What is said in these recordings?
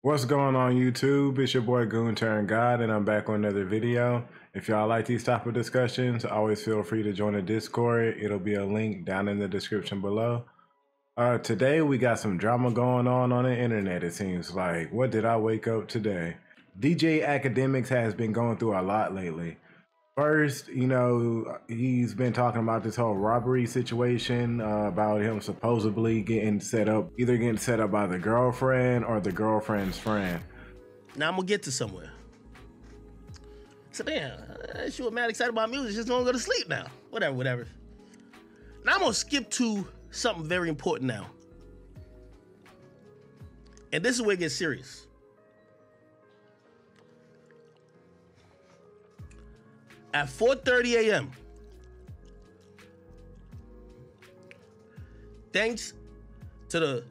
What's going on YouTube? It's your boy Goon Turn God, and I'm back with another video. If y'all like these type of discussions, always feel free to join the Discord. It'll be a link down in the description below. Today we got some drama going on the internet, it seems like. What did I wake up today? DJ Akademiks has been going through a lot lately. First, he's been talking about this whole robbery situation, about him supposedly getting set up by the girlfriend or the girlfriend's friend. Now I'm gonna get to somewhere. So damn, she was mad excited about music, just don't go to sleep now. Whatever. Now I'm gonna skip to something very important now. And this is where it gets serious. At 4:30 a.m., thanks to the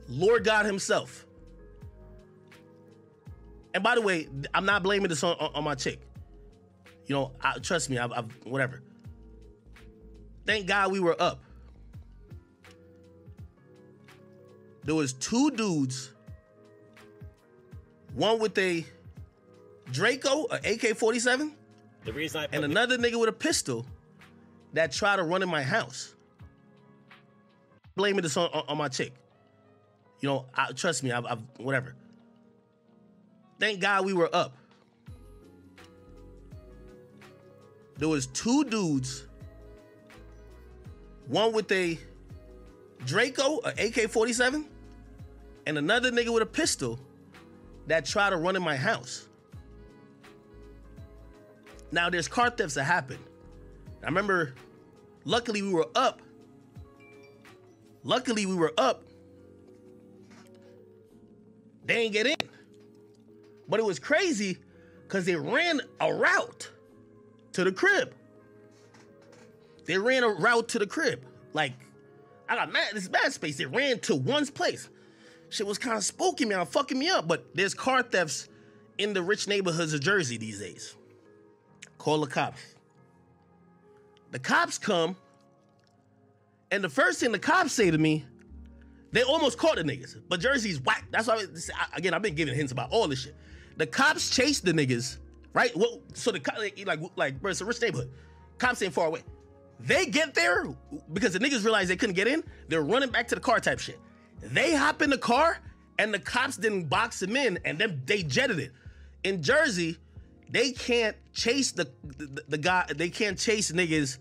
Lord God himself. And by the way, I'm not blaming this on my chick. Trust me, I've whatever. Thank God we were up. There was two dudes, one with a Draco, an AK-47, and another nigga with a pistol that tried to run in my house. Blaming this on my chick. Trust me, I've whatever. Thank God we were up. There was two dudes, one with a Draco, an AK-47, and another nigga with a pistol that tried to run in my house. Now, there's car thefts that happen. I remember, luckily we were up. They ain't get in. But it was crazy because they ran a route to the crib. Like, I got this mad space. They ran to one's place. Shit was kind of spooking me out, fucking me up. But there's car thefts in the rich neighborhoods of Jersey these days. Call the cops. The cops come, and the first thing the cops say to me, they almost caught the niggas, but Jersey's whack. That's why, I've been giving hints about all this shit. The cops chase the niggas, right? Well, so the bro, it's a rich neighborhood. Cops ain't far away. They get there because the niggas realized they couldn't get in. They're running back to the car type shit. They hop in the car, and the cops didn't box them in, and then they jetted it. In Jersey, they can't chase the guy. They can't chase niggas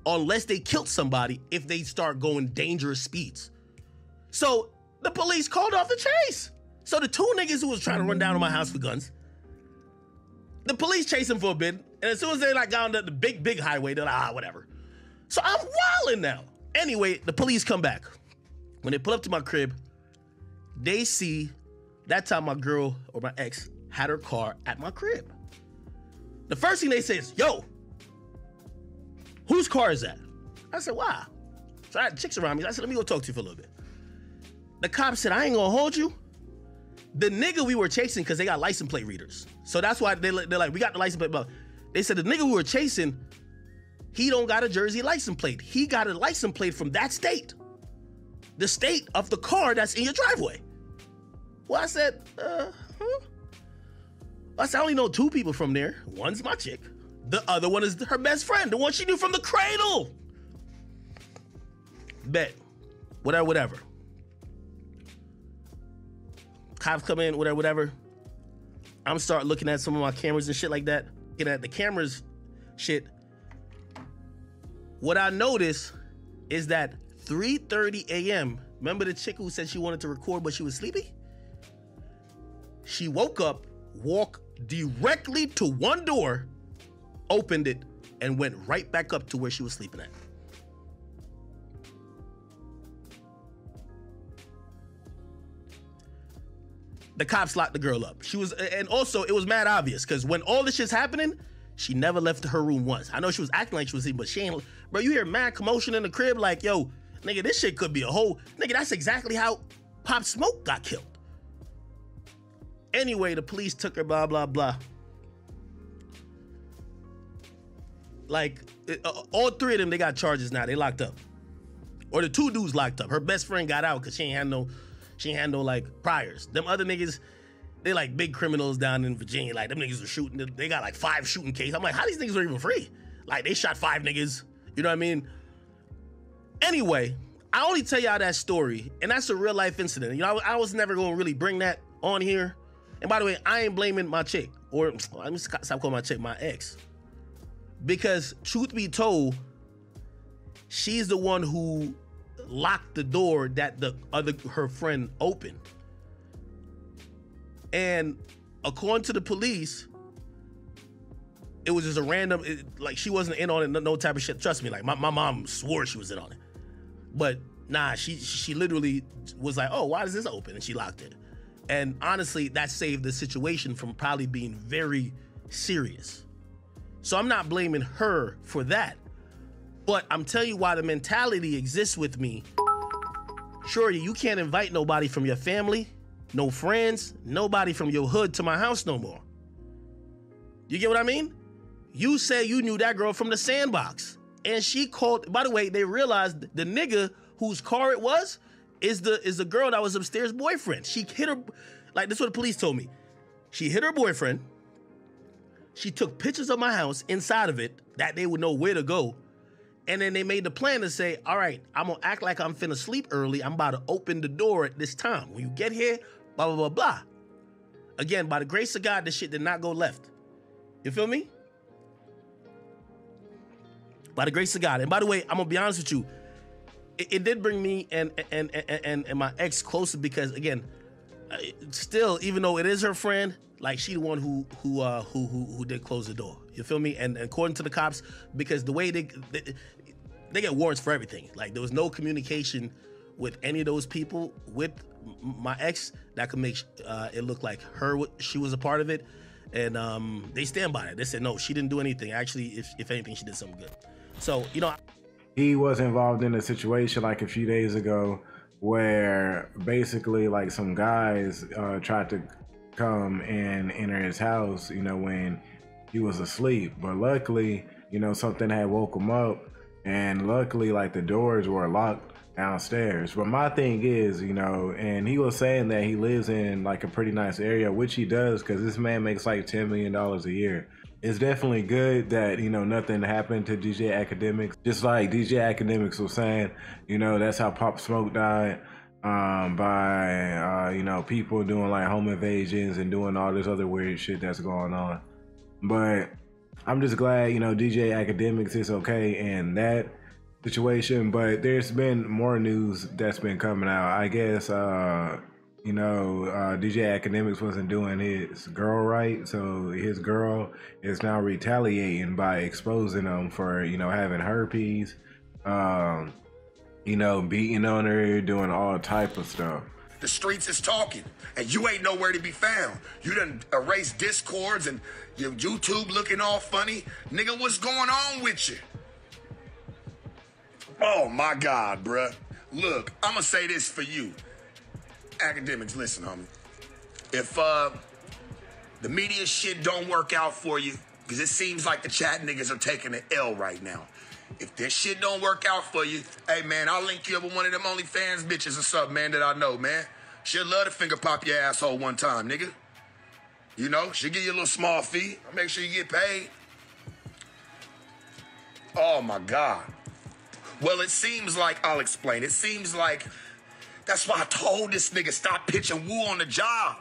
unless they killed somebody if they start going dangerous speeds. So the police called off the chase. So the two niggas who was trying to run down on my house for guns, the police chased them for a bit, and as soon as they got on the big highway, they're like, whatever. So I'm wilding now. Anyway, the police come back. When they pull up to my crib, they see that time my girl or my ex had her car at my crib. The first thing they say is, yo, whose car is that? I said, wow. So I had chicks around me. I said, let me go talk to you for a little bit. The cop said, I ain't gonna hold you. The nigga we were chasing, because they got license plate readers. So that's why they're like, we got the license plate. Blah. They said the nigga we were chasing, he don't got a Jersey license plate. He got a license plate from that state. The state of the car that's in your driveway. Well, I said, I only know two people from there. One's my chick. The other one is her best friend, the one she knew from the cradle. Bet. Whatever. Cops come in, whatever. I'm start looking at some of my cameras and shit like that. Looking at the cameras shit. What I noticed is that 3:30 a.m., remember the chick who said she wanted to record but she was sleepy? She woke up, walked directly to one door, opened it, and went right back up to where she was sleeping at. The cops locked the girl up. And also it was mad obvious because when all this shit's happening, she never left her room once. I know she was acting like she was sleeping, but she ain't. Bro, you hear mad commotion in the crib like, yo, nigga, this shit could be a whole, nigga, that's exactly how Pop Smoke got killed. Anyway, the police took her, blah, blah, blah. Like, all three of them, they got charges now. They locked up. Or the two dudes locked up. Her best friend got out because she ain't had no like priors. Them other niggas, they like big criminals down in Virginia. Like them niggas are shooting. They got like 5 shooting cases. I'm like, how these niggas are even free? Like they shot 5 niggas. You know what I mean? Anyway, I only tell y'all that story, and that's a real life incident. You know, I was never gonna really bring that on here. And by the way, I ain't blaming my chick, or let me stop calling my chick my ex, because truth be told, she's the one who locked the door that her friend opened. And according to the police, it was just a random, like she wasn't in on it, no type of shit. Trust me, like my mom swore she was in on it. But nah, she literally was like, oh, why is this open? And she locked it. And honestly, that saved the situation from probably being very serious. So I'm not blaming her for that. But I'm telling you why the mentality exists with me. Shorty, you can't invite nobody from your family, no friends, nobody from your hood to my house no more. You get what I mean? You say you knew that girl from the sandbox. And she called, by the way, they realized the nigga whose car it was is the girl that was upstairs' boyfriend. She hit her, like this is what the police told me. She hit her boyfriend. She took pictures of my house inside of it that they would know where to go. And then they made the plan to say, all right, I'm gonna act like I'm finna sleep early. I'm about to open the door at this time. When you get here, blah, blah, blah, blah. Again, by the grace of God, this shit did not go left. You feel me? By the grace of God. And by the way, I'm gonna be honest with you. It did bring me and my ex closer because again, still, even though it is her friend, like she the one who did close the door. You feel me? And according to the cops, because the way they get warrants for everything. Like there was no communication with any of those people with my ex that could make it look like she was a part of it. And they stand by it. They said no, she didn't do anything. Actually, if anything, she did something good. So you know. He was involved in a situation like a few days ago where basically like some guys tried to come and enter his house, you know, when he was asleep. But luckily, you know, something had woke him up, and luckily like the doors were locked downstairs. But my thing is, you know, and he was saying that he lives in like a pretty nice area, which he does because this man makes like $10 million a year. It's definitely good that, you know, nothing happened to DJ Akademiks. Just like DJ Akademiks was saying, you know, that's how Pop Smoke died, by, you know, people doing like home invasions and doing all this other weird shit that's going on. But I'm just glad, you know, DJ Akademiks is okay in that situation. But there's been more news that's been coming out. I guess, you know, DJ Akademiks wasn't doing his girl right, so his girl is now retaliating by exposing him for, you know, having herpes, you know, beating on her, doing all type of stuff. The streets is talking, and you ain't nowhere to be found. You done erased Discords and your YouTube looking all funny. Nigga, what's going on with you? Oh my God, bruh. Look, I'ma say this for you. Akademiks, listen, homie. If the media shit don't work out for you, because it seems like the chat niggas are taking an L right now. If this shit don't work out for you, hey man, I'll link you up with one of them OnlyFans bitches or something, man, that I know, man. She'll love to finger pop your asshole one time, nigga. You know, she'll give you a little small fee. I'll make sure you get paid. Oh my God. Well, it seems like, I'll explain. It seems like that's why I told this nigga stop pitching woo on the job.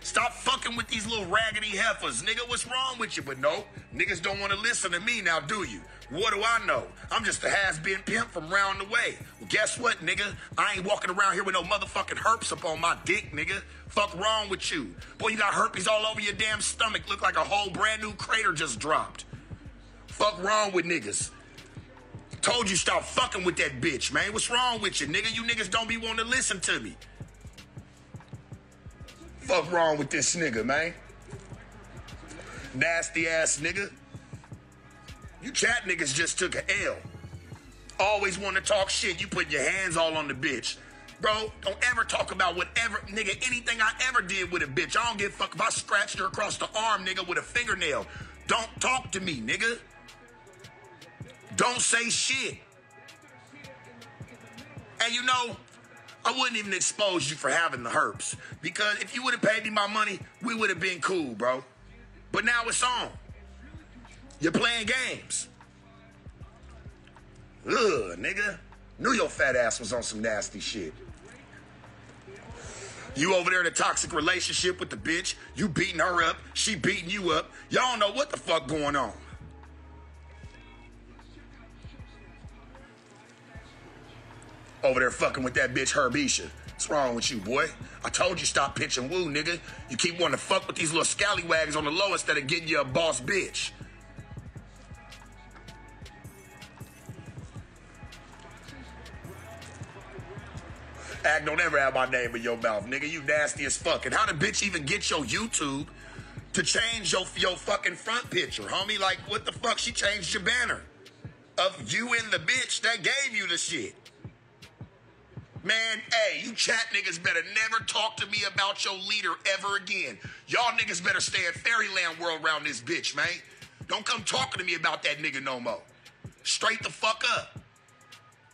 Stop fucking with these little raggedy heifers. Nigga, what's wrong with you? But no, niggas don't want to listen to me now, do you? What do I know? I'm just a has-been pimp from round the way. Well, guess what, nigga? I ain't walking around here with no motherfucking herpes up on my dick, nigga. Fuck wrong with you? Boy, you got herpes all over your damn stomach. Look like a whole brand new crater just dropped. Fuck wrong with niggas? Told you stop fucking with that bitch, man. What's wrong with you, nigga? You niggas don't be wanting to listen to me. Fuck wrong with this nigga, man? Nasty ass nigga. You chat niggas just took a L. Always want to talk shit. You put your hands all on the bitch. Bro, don't ever talk about whatever, nigga, anything I ever did with a bitch. I don't give a fuck if I scratched her across the arm, nigga, with a fingernail. Don't talk to me, nigga. Don't say shit. And you know, I wouldn't even expose you for having the herpes. Because if you would have paid me my money, we would have been cool, bro. But now it's on. You're playing games. Ugh, nigga. Knew your fat ass was on some nasty shit. You over there in a toxic relationship with the bitch. You beating her up. She beating you up. Y'all don't know what the fuck going on. Over there fucking with that bitch Herbisha. What's wrong with you, boy? I told you stop pitching woo, nigga. You keep wanting to fuck with these little scallywags on the low instead of getting you a boss bitch. Act don't ever have my name in your mouth, nigga. You nasty as fuck. And how the bitch even get your YouTube to change your fucking front picture, homie? Like, what the fuck? She changed your banner of you and the bitch that gave you the shit. Man, hey, you chat niggas better never talk to me about your leader ever again. Y'all niggas better stay in fairyland world around this bitch, man. Don't come talking to me about that nigga no more. Straight the fuck up.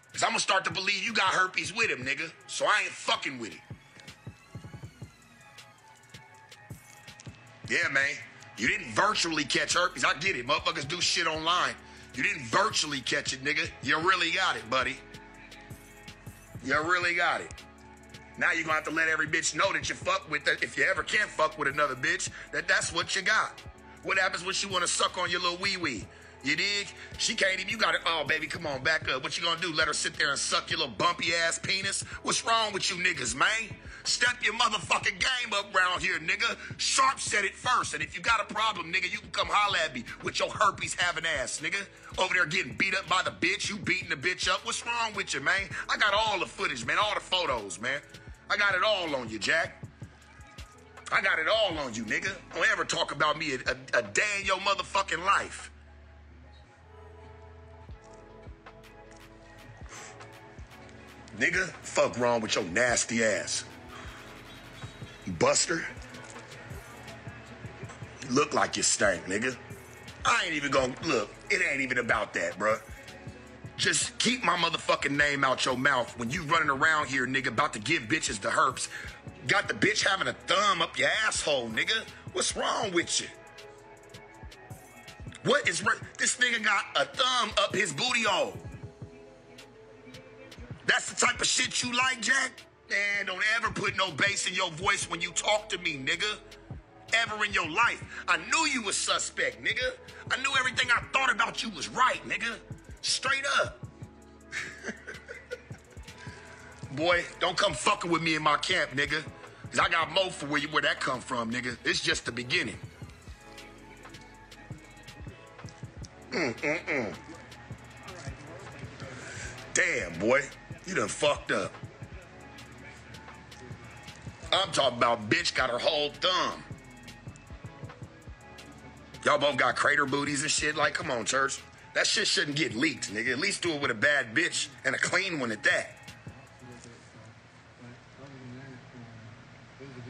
Because I'm going to start to believe you got herpes with him, nigga. So I ain't fucking with him. Yeah, man. You didn't virtually catch herpes. I get it. Motherfuckers do shit online. You didn't virtually catch it, nigga. You really got it, buddy. You really got it. Now you're going to have to let every bitch know that you fuck with that. If you ever can fuck with another bitch, that's what you got. What happens when she want to suck on your little wee-wee? You dig? She can't even, you got it. Oh, baby, come on, back up. What you gonna do? Let her sit there and suck your little bumpy ass penis? What's wrong with you niggas, man? Step your motherfucking game up around here, nigga. Sharp said it first. And if you got a problem, nigga, you can come holler at me with your herpes having ass, nigga. Over there getting beat up by the bitch. You beating the bitch up. What's wrong with you, man? I got all the footage, man. All the photos, man. I got it all on you, Jack. I got it all on you, nigga. Don't ever talk about me a day in your motherfucking life. Nigga, fuck wrong with your nasty ass. Buster. You look like you stank, nigga. I ain't even gonna, look, it ain't even about that, bruh. Just keep my motherfucking name out your mouth when you running around here, nigga, about to give bitches the herpes. Got the bitch having a thumb up your asshole, nigga. What's wrong with you? What is, this nigga got a thumb up his booty hole. That's the type of shit you like, Jack? Man, don't ever put no bass in your voice when you talk to me, nigga. Ever in your life. I knew you was suspect, nigga. I knew everything I thought about you was right, nigga. Straight up. Boy, don't come fucking with me in my camp, nigga. Because I got more for where that come from, nigga. It's just the beginning. Damn, boy. You done fucked up. I'm talking about bitch got her whole thumb. Y'all both got crater booties and shit. Like, come on, church. That shit shouldn't get leaked, nigga. At least do it with a bad bitch and a clean one at that.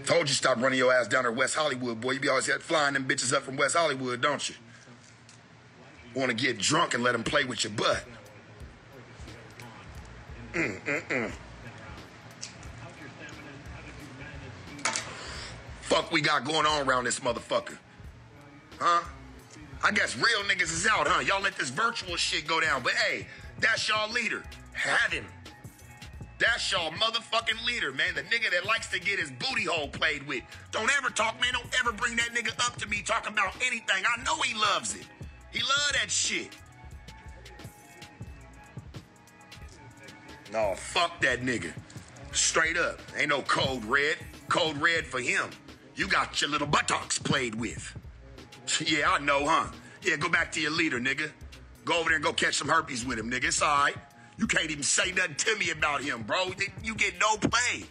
Told you stop running your ass down there West Hollywood, boy. You be always flying them bitches up from West Hollywood, don't you? Want to get drunk and let them play with your butt. Fuck we got going on around this motherfucker? Huh? I guess real niggas is out, huh? Y'all let this virtual shit go down. But hey, that's y'all leader. Have him. That's y'all motherfucking leader, man. The nigga that likes to get his booty hole played with. Don't ever talk, man. Don't ever bring that nigga up to me talking about anything. I know he loves it. He love that shit. No, fuck that nigga. Straight up. Ain't no code red. Code red for him. You got your little buttocks played with. Yeah, I know, huh? Yeah, go back to your leader, nigga. Go over there and go catch some herpes with him, nigga. It's all right. You can't even say nothing to me about him, bro. You get no play.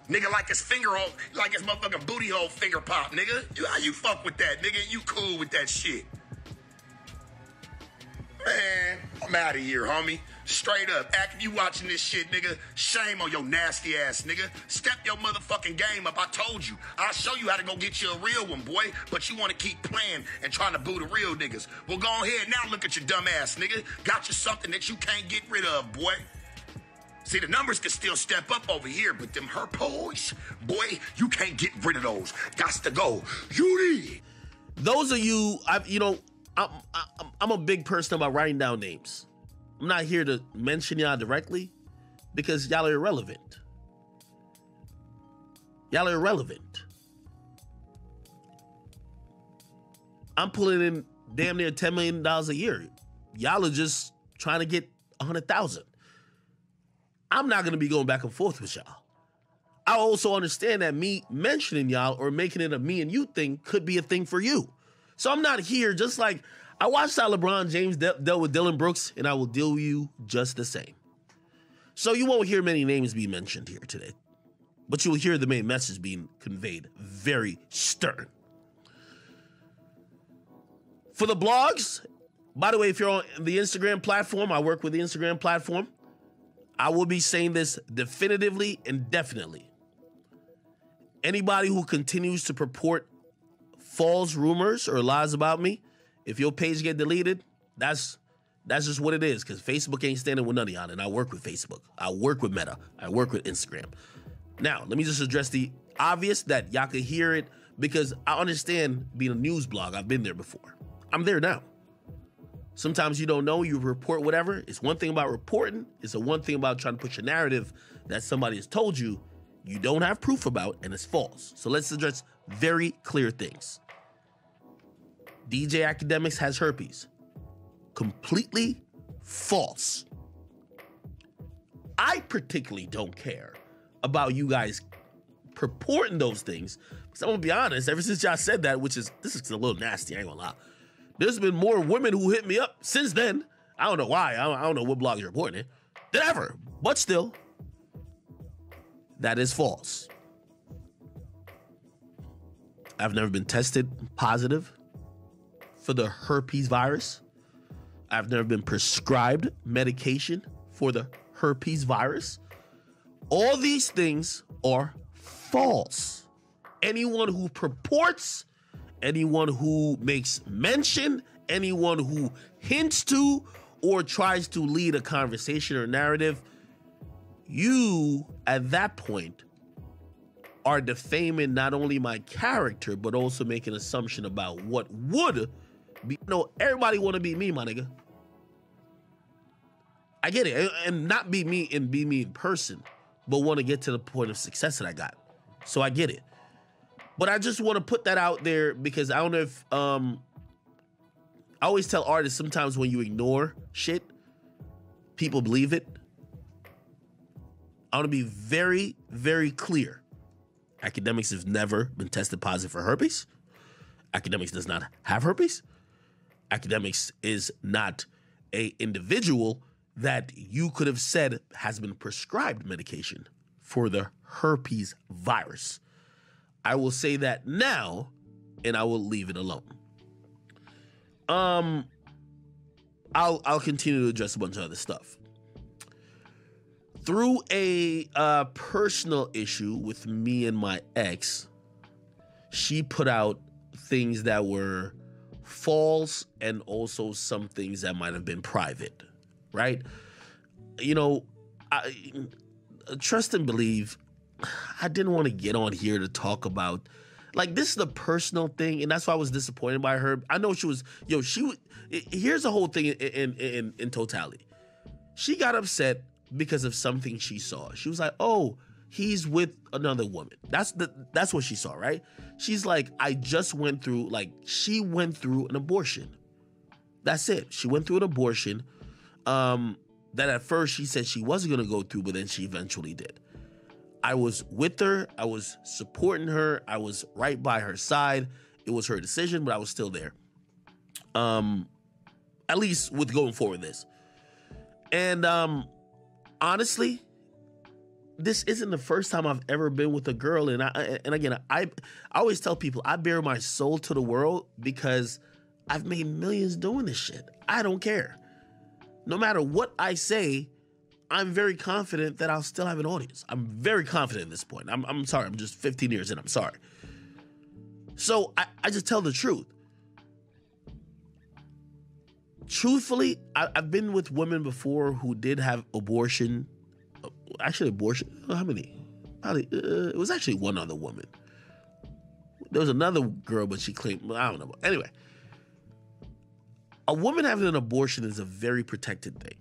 Nigga like his finger hole, like his motherfucking booty hole finger pop, nigga. How you fuck with that, nigga? You cool with that shit. Man, I'm out of here, homie. Straight up. Act you watching this shit, nigga. Shame on your nasty ass, nigga. Step your motherfucking game up. I told you. I'll show you how to go get you a real one, boy. But you want to keep playing and trying to boo the real niggas. Well, go ahead now. Look at your dumb ass, nigga. Got you something that you can't get rid of, boy. See, the numbers can still step up over here, but them her boys, boy, you can't get rid of those. Gots to go. You need. Those of you, I'm a big person about writing down names. I'm not here to mention y'all directly because y'all are irrelevant. Y'all are irrelevant. I'm pulling in damn near $10 million a year. Y'all are just trying to get 100,000. I'm not going to be going back and forth with y'all. I also understand that me mentioning y'all or making it a me and you thing could be a thing for you. So I'm not here just like I watched how LeBron James dealt with Dylan Brooks, and I will deal with you just the same. So you won't hear many names be mentioned here today, but you will hear the main message being conveyed very stern. For the blogs, by the way, if you're on the Instagram platform, I work with the Instagram platform. I will be saying this definitively and definitely. Anybody who continues to purport false rumors or lies about me, if your page get deleted, that's just what it is, because Facebook ain't standing with none of y'all, and I work with Facebook. I work with Meta. I work with Instagram. Now, let me just address the obvious that y'all can hear it, because I understand being a news blog. I've been there before. I'm there now. Sometimes you don't know, you report whatever. It's one thing about reporting. It's a one thing about trying to push a narrative that somebody has told you you don't have proof about and it's false. So let's address very clear things. DJ Akademiks has herpes. Completely false. I particularly don't care about you guys purporting those things, because I'm gonna be honest, ever since y'all said that, this is a little nasty, I ain't gonna lie. There's been more women who hit me up since then. I don't know why. I don't know what blog you're reporting it than ever. But still, that is false. I've never been tested positive for the herpes virus. I've never been prescribed medication for the herpes virus. All these things are false. Anyone who purports, anyone who makes mention, anyone who hints to or tries to lead a conversation or narrative, you, at that point, are defaming not only my character, but also making an assumption about what would be. No, everybody want to be me, my nigga. I get it. And not be me in person, but want to get to the point of success that I got. So I get it. But I just want to put that out there because I don't know if, I always tell artists sometimes when you ignore shit, people believe it. I want to be very, very clear. Akademiks have never been tested positive for herpes. Akademiks does not have herpes. Akademiks is not a individual that you could have said has been prescribed medication for the herpes virus. I will say that now, and I will leave it alone. I'll continue to address a bunch of other stuff. Through a personal issue with me and my ex, she put out things that were false and also some things that might have been private, right? You know, trust and believe, I didn't want to get on here to talk about, like, this is the personal thing, and that's why I was disappointed by her. I know she was, here's the whole thing in totality. She got upset because of something she saw. She was like, oh, he's with another woman. That's what she saw, right? She's like, I just went through, like, she went through an abortion. That's it. She went through an abortion that at first she said she wasn't going to go through, but then she eventually did. I was with her. I was supporting her. I was right by her side. It was her decision, but I was still there. At least with going forward this. And honestly, this isn't the first time I've ever been with a girl. And I always tell people I bare my soul to the world because I've made millions doing this shit. I don't care. No matter what I say, I'm very confident that I'll still have an audience. I'm very confident at this point. I'm sorry. I'm just 15 years in. I'm sorry. So I just tell the truth. Truthfully, I've been with women before who did have abortion actually abortion. How many? Probably it was actually one other woman. There was another girl, but she claimed, I don't know. Anyway, a woman having an abortion is a very protected thing.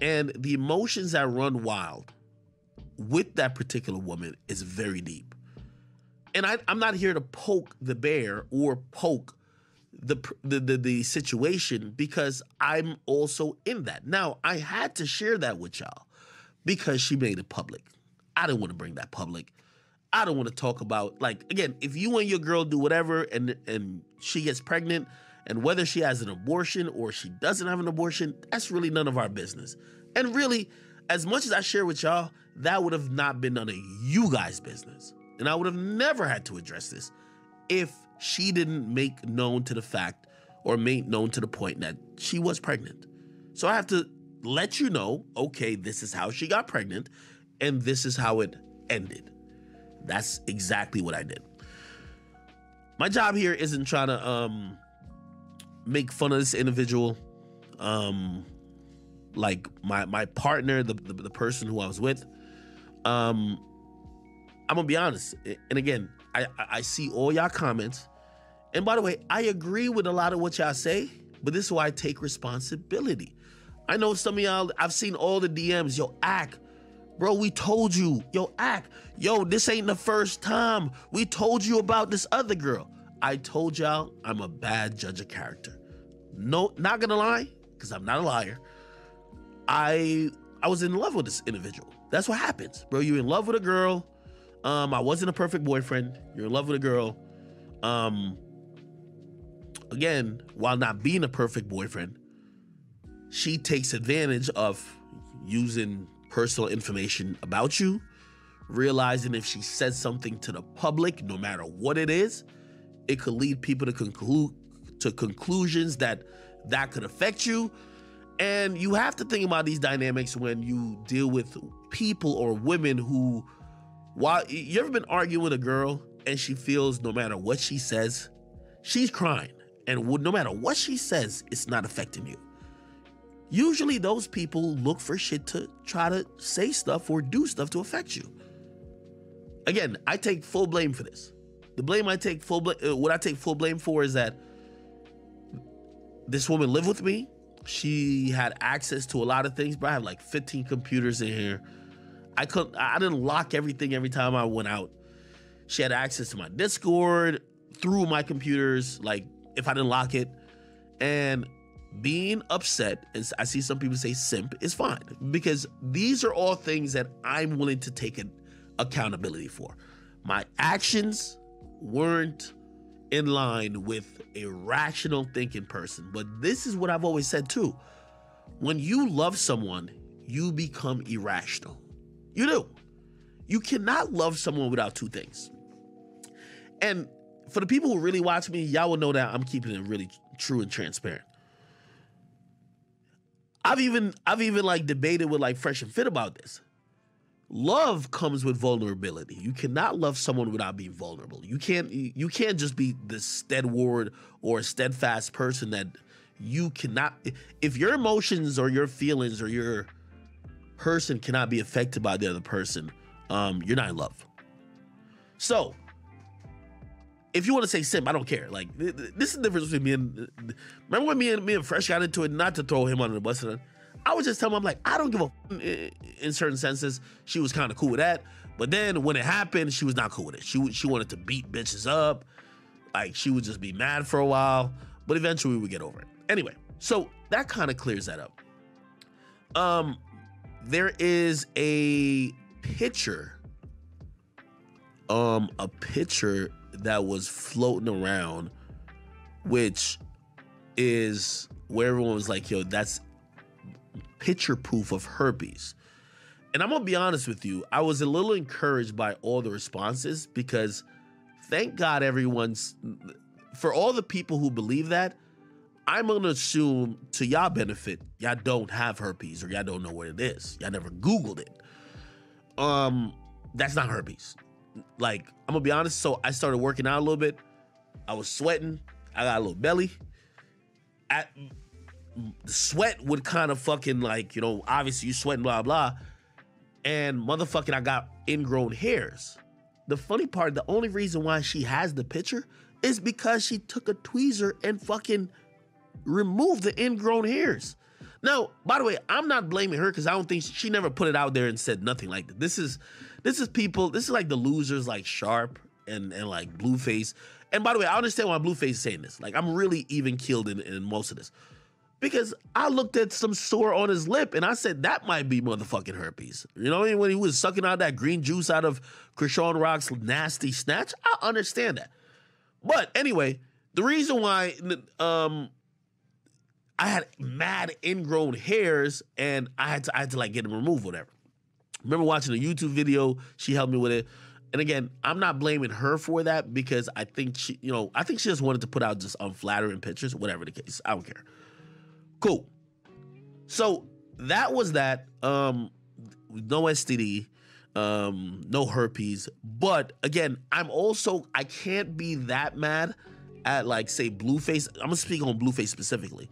And the emotions that run wild with that particular woman is very deep. And I'm not here to poke the bear or poke the situation, because I'm also in that. Now, I had to share that with y'all because she made it public. I didn't want to bring that public. I don't want to talk about, like, again, if you and your girl do whatever and she gets pregnant, and whether she has an abortion or she doesn't have an abortion, that's really none of our business. And really, as much as I share with y'all, that would have not been none of you guys' business. And I would have never had to address this if she didn't make known to the fact or make known to the point that she was pregnant. So I have to let you know, okay, this is how she got pregnant and this is how it ended. That's exactly what I did. My job here isn't trying to make fun of this individual. Like my partner, the person who I was with, I'm gonna be honest. And again, I see all y'all comments. And by the way, I agree with a lot of what y'all say, but this is why I take responsibility. I know some of y'all, I've seen all the DMs. Yo, Ak, bro, we told you. Yo, Ak, yo, this ain't the first time. We told you about this other girl. I told y'all I'm a bad judge of character. No, not gonna lie, because I'm not a liar. I was in love with this individual. That's what happens, bro. You're in love with a girl. I wasn't a perfect boyfriend. You're in love with a girl. Again, while not being a perfect boyfriend, she takes advantage of using personal information about you, realizing if she says something to the public, no matter what it is, it could lead people to conclusions that could affect you. And you have to think about these dynamics when you deal with people or women who, while you ever been arguing with a girl and she feels no matter what she says, she's crying, and no matter what she says, it's not affecting you. Usually those people look for shit to try to say stuff or do stuff to affect you. Again, I take full blame for this. The blame I take full blame, what I take full blame for is that this woman lived with me. She had access to a lot of things, but I have like 15 computers in here. I didn't lock everything every time I went out. She had access to my Discord through my computers, like if I didn't lock it. And being upset, as I see some people say simp, is fine, because these are all things that I'm willing to take accountability for. My actions weren't in line with a rational thinking person. But this is what I've always said too. When you love someone, you become irrational. You do. You cannot love someone without two things. And for the people who really watch me, y'all will know that I'm keeping it really true and transparent. I've even like debated with like Fresh and Fit about this. Love comes with vulnerability. You cannot love someone without being vulnerable. You can't just be the steadward or steadfast person that you cannot. If your emotions or your feelings or your person cannot be affected by the other person, you're not in love. So, if you want to say simp, I don't care. Like, this is the difference between me and. Remember when me and Fresh got into it? Not to throw him under the bus, I would just tell him, I'm like, I don't give a in certain senses. She was kind of cool with that, but then when it happened, she was not cool with it. She wanted to beat bitches up, like she would just be mad for a while, but eventually we would get over it. Anyway, so that kind of clears that up. There is a picture that was floating around, which is where everyone was like, yo, that's picture proof of herpes. And I'm gonna be honest with you, I was a little encouraged by all the responses, because thank God for all the people who believe that, I'm gonna assume to y'all benefit, y'all don't have herpes or y'all don't know what it is. Y'all never Googled it. That's not herpes. Like, I'm gonna be honest, so I started working out a little bit. I was sweating. I got a little belly. The sweat would kind of fucking like, obviously you sweating, blah, blah. and motherfucking I got ingrown hairs. The funny part, the only reason why she has the picture is because she took a tweezer and fucking removed the ingrown hairs. Now, by the way, I'm not blaming her because I don't think she never put it out there and said nothing like that. This is people, this is like the losers like Sharp and like Blueface. And by the way, I understand why Blueface is saying this. Like, I'm really even keeled in most of this. Because I looked at some sore on his lip and I said, that might be motherfucking herpes. You know what I mean? When he was sucking out that green juice out of Krishan Rock's nasty snatch, I understand that. But anyway, the reason why I had mad ingrown hairs and I had to like get them removed, whatever. Remember watching a YouTube video, she helped me with it. And again, I'm not blaming her for that because I think she just wanted to put out just unflattering pictures, whatever the case. I don't care. Cool. So that was that. No STD, no herpes. But again, I can't be that mad at like, say, Blueface. I'm gonna speak on Blueface specifically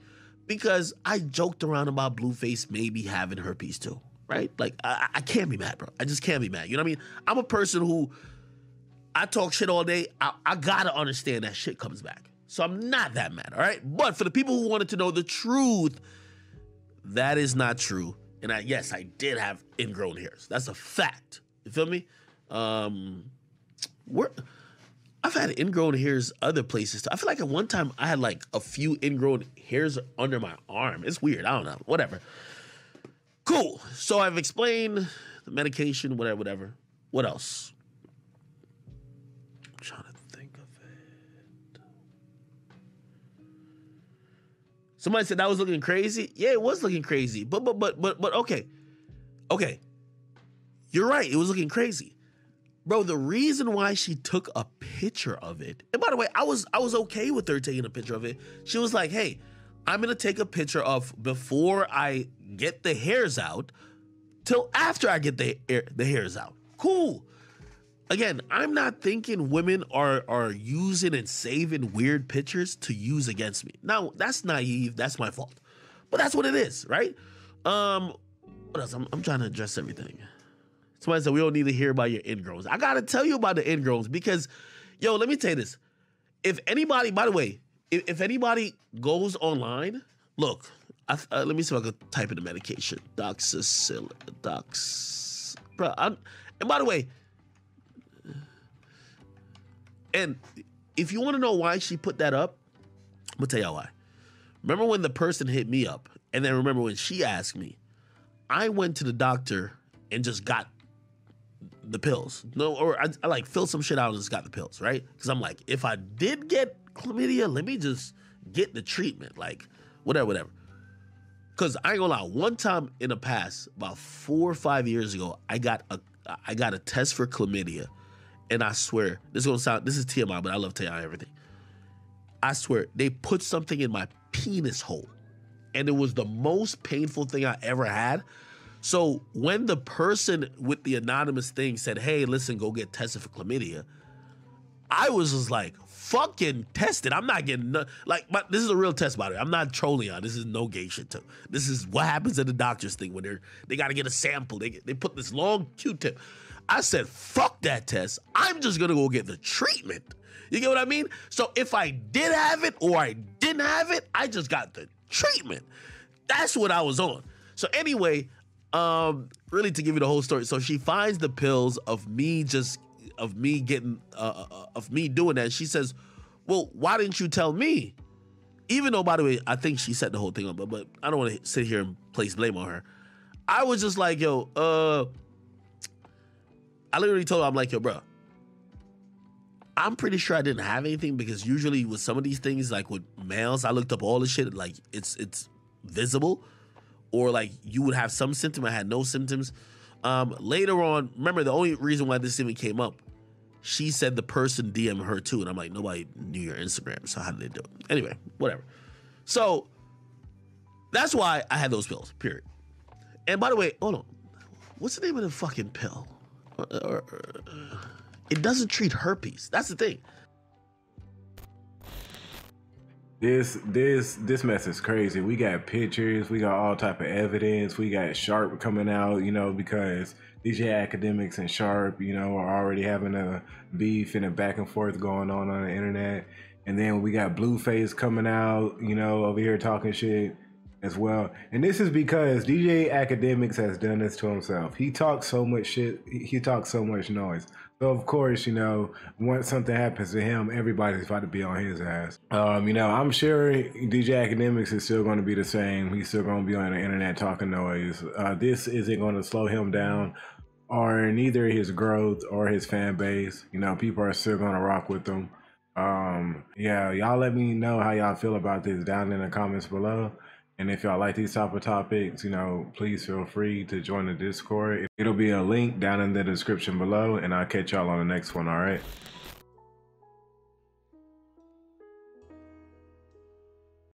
because I joked around about Blueface maybe having herpes too, right? Like, I can't be mad, bro. I just can't be mad. You know what I mean? I'm a person who, I talk shit all day. I gotta understand that shit comes back. So I'm not that mad, all right? But for the people who wanted to know the truth, that is not true. And yes, I did have ingrown hairs. That's a fact. You feel me? I've had ingrown hairs other places too. I feel like at one time I had like a few ingrown hairs under my arm. It's weird. I don't know. Whatever. Cool. So I've explained the medication, whatever. What else? I'm trying to think of it. Somebody said that was looking crazy. Yeah, it was looking crazy. But okay. Okay. You're right. It was looking crazy. Bro, the reason why she took a picture of it, and by the way, I was okay with her taking a picture of it. She was like, hey, I'm gonna take a picture of before I get the hairs out till after I get the hairs out. Cool. Again, I'm not thinking women are using and saving weird pictures to use against me. Now, that's naive. That's my fault. But that's what it is, right? What else? I'm trying to address everything. Somebody said, we don't need to hear about your ingrowns. I got to tell you about the ingrowns because, yo, let me tell you this. If anybody, by the way, if anybody goes online, look, let me see if I can type in the medication. Doxycycline. And by the way, and if you want to know why she put that up, I'm going to tell y'all why. Remember when the person hit me up, and then remember when she asked me, I went to the doctor and just got the pills. No, or I like filled some shit out and just got the pills, right? Because I'm like, if I did get chlamydia, let me just get the treatment, like whatever. Because I ain't gonna lie, one time in the past, about 4 or 5 years ago, I got a test for chlamydia, and I swear this is TMI, but I love telling everything. I swear they put something in my penis hole, and it was the most painful thing I ever had. So when the person with the anonymous thing said, hey, listen, go get tested for chlamydia, I was just like, fucking test it. I'm not getting, but this is a real test, by the way. I'm not trolling y'all. This is no gay shit, too. This is what happens at the doctor's thing when they got to get a sample. They put this long Q-tip. I said, fuck that test. I'm just going to go get the treatment. You get what I mean? So if I did have it or I didn't have it, I just got the treatment. That's what I was on. So anyway, really to give you the whole story. So she finds the pills of me doing that. And she says, well, why didn't you tell me? Even though, by the way, I think she set the whole thing up, but I don't want to sit here and place blame on her. I was just like, yo, I literally told her, I'm like, yo, bro, I'm pretty sure I didn't have anything because usually with some of these things, like with males, I looked up all the shit, like it's visible. Or like you would have some symptom, I had no symptoms. Later on, remember the only reason why this even came up, she said the person DM'd her too. And I'm like, nobody knew your Instagram, so how did they do it? Anyway, whatever. So that's why I had those pills, period. And by the way, hold on. What's the name of the fucking pill? It doesn't treat herpes. That's the thing. This mess is crazy. We got pictures, we got all type of evidence, we got Sharp coming out, because DJ Akademiks and Sharp, you know, are already having a beef and a back and forth going on the internet. And then we got Blueface coming out, you know, over here talking shit as well. And this is because DJ Akademiks has done this to himself. He talks so much shit, he talks so much noise. So of course, you know, once something happens to him, everybody's about to be on his ass. You know, I'm sure DJ Akademiks is still going to be the same. He's still going to be on the internet talking noise. This isn't going to slow him down or neither his growth or his fan base. You know, people are still going to rock with him. Yeah, y'all let me know how y'all feel about this down in the comments below. And if y'all like these type of topics, you know, please feel free to join the Discord. It'll be a link down in the description below, and I'll catch y'all on the next one, all right?